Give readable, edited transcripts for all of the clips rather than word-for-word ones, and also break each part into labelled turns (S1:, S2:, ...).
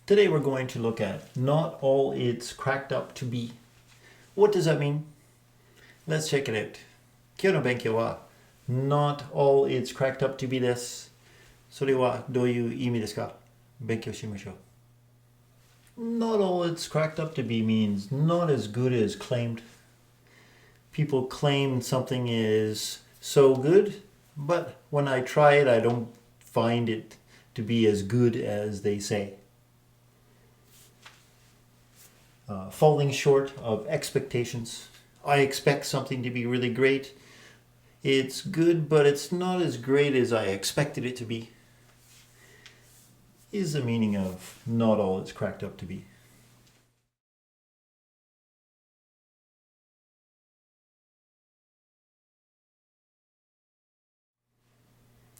S1: Today we're going to look at not all it's cracked up to be. What does that mean? Let's check it out. 今日の勉強は not all it's cracked up to be です。それはどういう意味ですか？勉強しましょう。Not all it's cracked up to be means not as good as claimed. People claim something is so good, but when I try it, I don't find it to be as good as they say. Falling short of expectations. I expect something to be really great. It's good, but it's not as great as I expected it to be. Is the meaning of not all it's cracked up to be.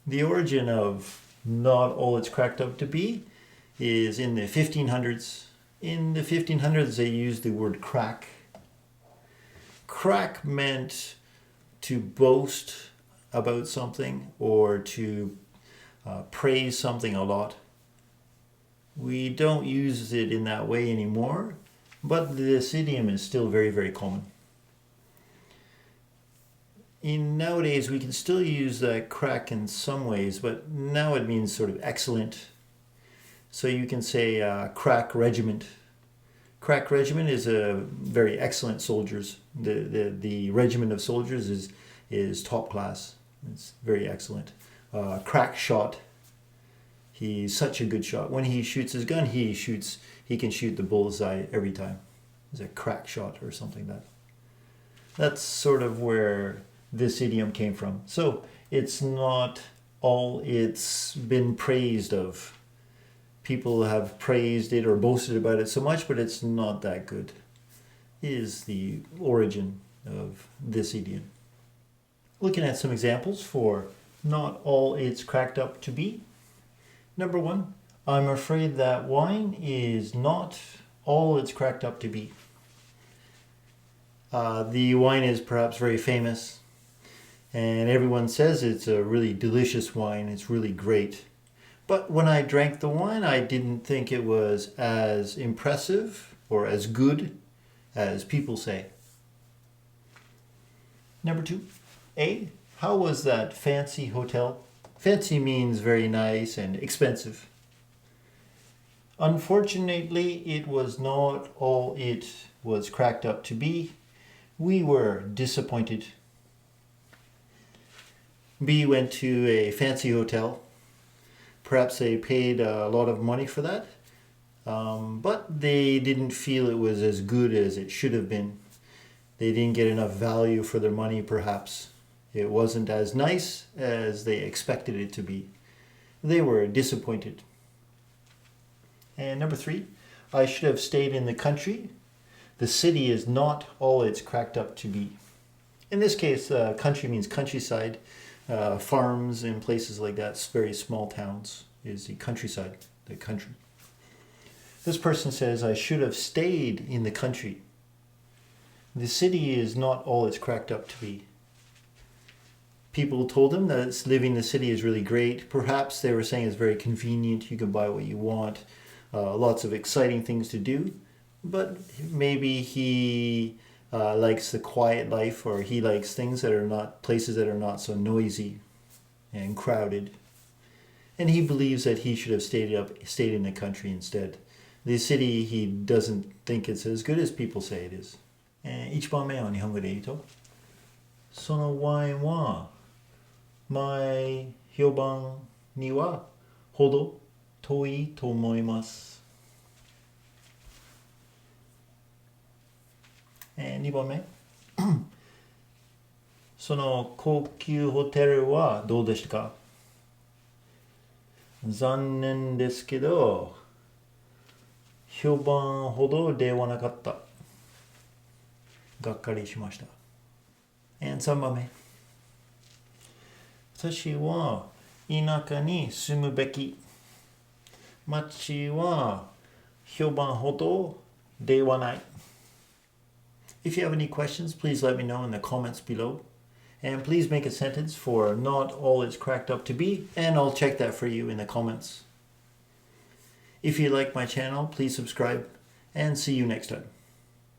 S1: The origin of not all it's cracked up to be is in the 1500s. In the 1500s, they used the word crack. Crack meant to boast about something or to praise something a lot. We don't use it in that way anymore, but this idiom is still very, very common. Nowadays, we can still use that crack in some ways, but now it means sort of excellent. So you can say crack regiment. Crack regiment is a very excellent soldiers. The regiment of soldiers is top class. It's very excellent. Crack shot. He's such a good shot. When he shoots his gun, he can shoot the bullseye every time. It's a crack shot or something like that. That's sort of where this idiom came from. So it's not all it's been praised of. People have praised it or boasted about it so much, but it's not that good, is the origin of this idiom. Looking at some examples for not all it's cracked up to be. Number one, I'm afraid that wine is not all it's cracked up to be. The wine is perhaps very famous, and everyone says it's a really delicious wine, it's really great. But when I drank the wine, I didn't think it was as impressive or as good as people say. Number two, A, how was that fancy hotel? Fancy means very nice and expensive. Unfortunately, it was not all it was cracked up to be. We were disappointed. B went to a fancy hotel. Perhaps they paid a lot of money for that, but they didn't feel it was as good as it should have been. They didn't get enough value for their money, perhaps. It wasn't as nice as they expected it to be. They were disappointed. And number three, I should have stayed in the country. The city is not all it's cracked up to be. In this case, country means countryside. Farms and places like that, very small towns, is the countryside, the country. This person says, I should have stayed in the country. The city is not all it's cracked up to be. People told him that living in the city is really great. Perhaps they were saying it's very convenient, you can buy what you want, lots of exciting things to do, but maybe he likes the quiet life, or he likes things that are not, places that are not so noisy and crowded. And he believes that he should have stayed in the country instead. The city, he doesn't think it's as good as people say it is. 1番目は日本語で言うと、そのワインは前評判にはほど遠いと思います。2番目その高級ホテルはどうでしたか？残念ですけど評判ほどではなかった。がっかりしました。3番目私は田舎に住むべき。町は評判ほどではない。If you have any questions, please let me know in the comments below. And please make a sentence for not all it's cracked up to be, and I'll check that for you in the comments. If you like my channel, please subscribe and see you next time.